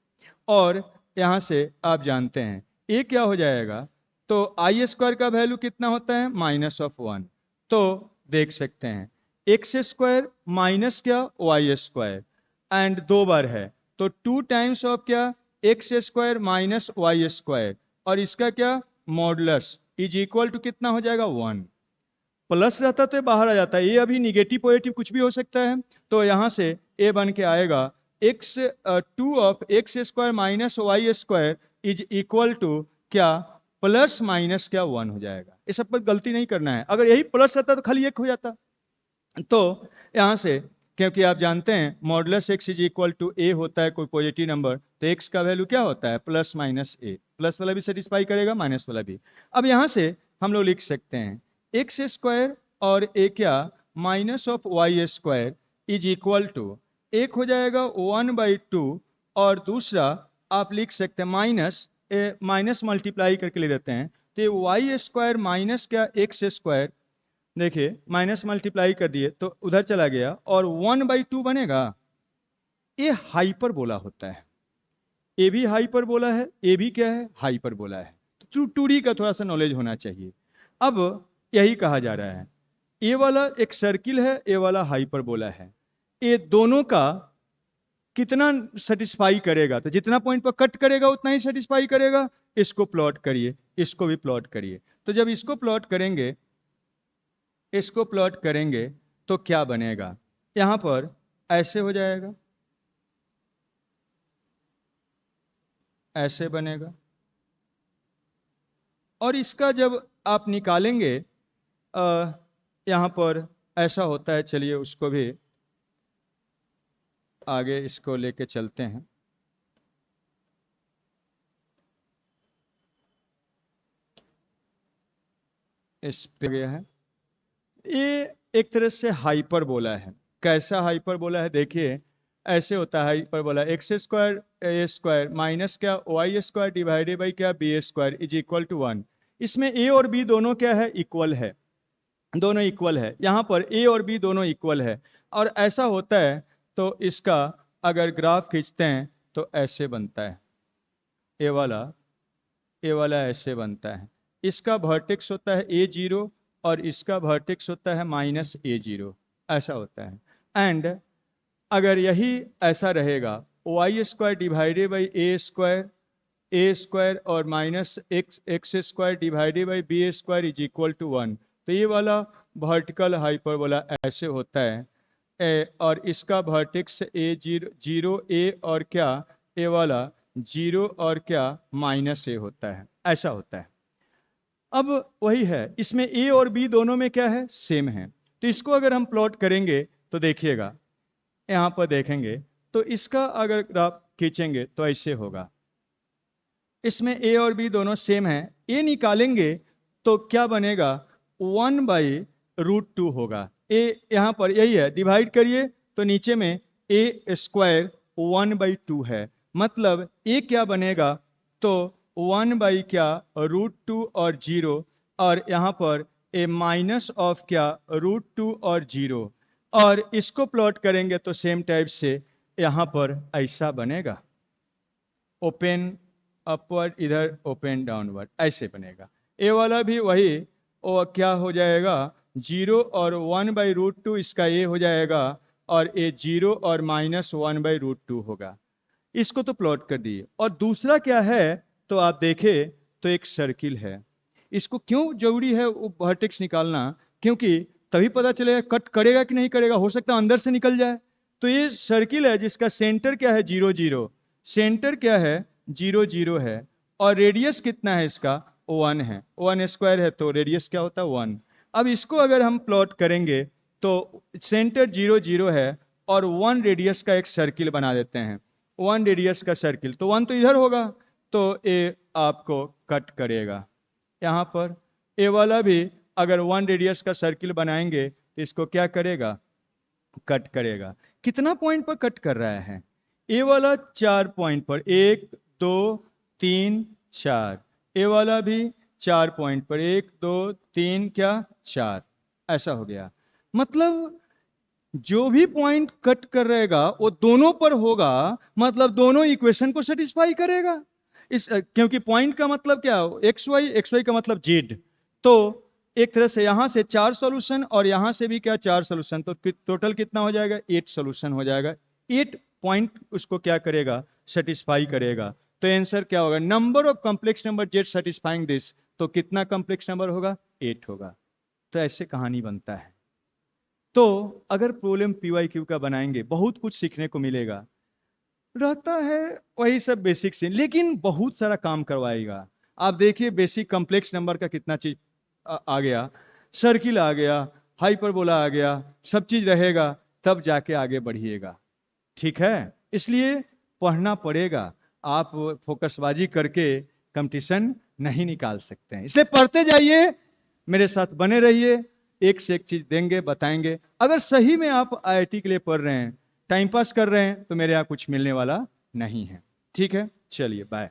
और यहाँ से आप जानते हैं ए क्या हो जाएगा, तो आई स्क्वायर का वैल्यू कितना होता है, माइनस ऑफ 1। तो देख सकते हैं एक्स स्क्वायर माइनस क्या वाई स्क्वायर, एंड 2 बार है तो 2 टाइम्स ऑफ क्या x square minus y square, और इसका क्या मॉडुलस इज इक्वल टू कितना हो जाएगा 1। प्लस रहता तो ये बाहर आ जाता है, ये अभी निगेटिव पॉजिटिव कुछ भी हो सकता है, तो यहाँ से ए बन के आएगा x 2 of x square minus y square is equal to क्या प्लस माइनस क्या 1 हो जाएगा। इस सब पर गलती नहीं करना है, अगर यही प्लस रहता तो खाली 1 हो जाता। तो यहाँ से क्योंकि आप जानते हैं modulus x is equal to a होता है कोई पॉजिटिव नंबर, तो एक्स का वैल्यू क्या होता है प्लस माइनस ए, प्लस वाला भी सेटिस्फाई करेगा माइनस वाला भी। अब यहाँ से हम लोग लिख सकते हैं एक्स स्क्वायर और ए क्या minus of y square is equal to, एक हो जाएगा 1/2, और दूसरा आप लिख सकते हैं माइनस मल्टीप्लाई करके ले देते हैं, तो वाई स्क्वायर माइनस क्या एक्स स्क्वायर देखिए माइनस मल्टीप्लाई कर दिए तो उधर चला गया और 1/2 बनेगा। ये हाइपरबोला होता है। ए भी हाइपरबोला है, ए भी क्या है, हाइपरबोला है। तो 2D का थोड़ा सा नॉलेज होना चाहिए। अब यही कहा जा रहा है, ए वाला एक सर्किल है, ए वाला हाइपरबोला है, ये दोनों का कितना सेटिस्फाई करेगा, तो जितना पॉइंट पर कट करेगा उतना ही सेटिस्फाई करेगा। इसको प्लॉट करिए, इसको भी प्लॉट करिए। तो जब इसको प्लॉट करेंगे, इसको प्लॉट करेंगे तो क्या बनेगा, यहां पर ऐसे हो जाएगा, ऐसे बनेगा। और इसका जब आप निकालेंगे यहां पर ऐसा होता है। चलिए उसको भी आगे इसको लेके चलते हैं। इस पे गया है, ये एक तरह से हाइपरबोला है। कैसा हाइपरबोला है, देखिए ऐसे होता है hyperbola. X square a square minus क्या वाई स्क्वायर डिवाइडेड बाई क्या b square is equal to 1। इसमें ए और बी दोनों क्या है, इक्वल है, दोनों इक्वल है। यहाँ पर ए और बी दोनों इक्वल है और ऐसा होता है। तो इसका अगर ग्राफ खींचते हैं तो ऐसे बनता है, ए वाला ऐसे बनता है। इसका वर्टेक्स होता है A0 और इसका वर्टेक्स होता है -A0, ऐसा होता है। एंड अगर यही ऐसा रहेगा, y square divided by a square और minus x square divided by b square is equal to 1, तो ये वाला वर्टिकल हाइपरबोला ऐसे होता है। और इसका वर्टेक्स जीरो ए और क्या ए वाला 0 और क्या -A होता है, ऐसा होता है। अब वही है, इसमें ए और बी दोनों में क्या है, सेम है। तो इसको अगर हम प्लॉट करेंगे तो देखिएगा, यहां पर देखेंगे तो इसका अगर ग्राफ खींचेंगे तो ऐसे होगा। इसमें ए और बी दोनों सेम है, ए निकालेंगे तो क्या बनेगा, 1/√2 होगा। ए यहां पर यही है, डिवाइड करिए तो नीचे में ए स्क्वायर 1/2 है, मतलब ए क्या बनेगा, तो 1 क्या √2 और 0, और यहाँ पर ए माइनस ऑफ क्या √2 और 0। और इसको प्लॉट करेंगे तो सेम टाइप से यहाँ पर ऐसा बनेगा, ओपन अपवर्ड, इधर ओपन डाउनवर्ड, ऐसे बनेगा। ए वाला भी वही, वो क्या हो जाएगा, 0 और 1/√2 इसका ए हो जाएगा, और ए 0 और -1/√2 होगा। इसको तो प्लॉट कर दिए। और दूसरा क्या है, तो आप देखें तो एक सर्किल है। इसको क्यों जरूरी है वर्टेक्स निकालना, क्योंकि तभी पता चलेगा कट करेगा कि नहीं करेगा, हो सकता है अंदर से निकल जाए। तो ये सर्किल है जिसका सेंटर क्या है, 0 0, सेंटर क्या है 0 0 है, और रेडियस कितना है इसका 1 है, 1 स्क्वायर है, तो रेडियस क्या होता है 1। अब इसको अगर हम प्लॉट करेंगे तो सेंटर 0 0 है और 1 रेडियस का एक सर्किल बना देते हैं, 1 रेडियस का सर्किल, तो 1 तो इधर होगा, तो ए आपको कट करेगा यहाँ पर। ए वाला भी अगर 1 रेडियस का सर्किल बनाएंगे तो इसको क्या करेगा, कट करेगा। कितना पॉइंट पर कट कर रहा है, ए वाला 4 पॉइंट पर, 1 2 3 4, ए वाला भी 4 पॉइंट पर, 1 2 3 क्या 4, ऐसा हो गया। मतलब जो भी पॉइंट कट कर रहेगा वो दोनों पर होगा, मतलब दोनों इक्वेशन को सेटिस्फाई करेगा। इस क्योंकि पॉइंट का मतलब क्या, एक्स वाई का मतलब जेड। तो एक तरह से यहां से 4 सॉल्यूशन और यहां से भी क्या 4 सॉल्यूशन, तो टोटल कितना हो जाएगा, 8 सॉल्यूशन हो जाएगा। 8 पॉइंट उसको क्या करेगा, सेटिस्फाई करेगा। तो आंसर क्या होगा, number of complex number z satisfying this, तो कितना कॉम्प्लेक्स नंबर होगा, 8 होगा। तो ऐसे कहानी बनता है। तो अगर प्रॉब्लम PYQ का बनाएंगे बहुत कुछ सीखने को मिलेगा, रहता है वही सब बेसिक से, लेकिन बहुत सारा काम करवाएगा। आप देखिए बेसिक कॉम्प्लेक्स नंबर का कितना चीज आ गया, सर्किल आ गया, हाइपरबोला आ गया, सब चीज रहेगा, तब जाके आगे बढ़िएगा। ठीक है, इसलिए पढ़ना पड़ेगा। आप फोकसबाजी करके कंपटीशन नहीं निकाल सकते हैं, इसलिए पढ़ते जाइए, मेरे साथ बने रहिए, एक से एक चीज देंगे, बताएंगे। अगर सही में आप IIT के लिए पढ़ रहे हैं, टाइम पास कर रहे हैं, तो मेरे यहाँ कुछ मिलने वाला नहीं है। ठीक है, चलिए बाय।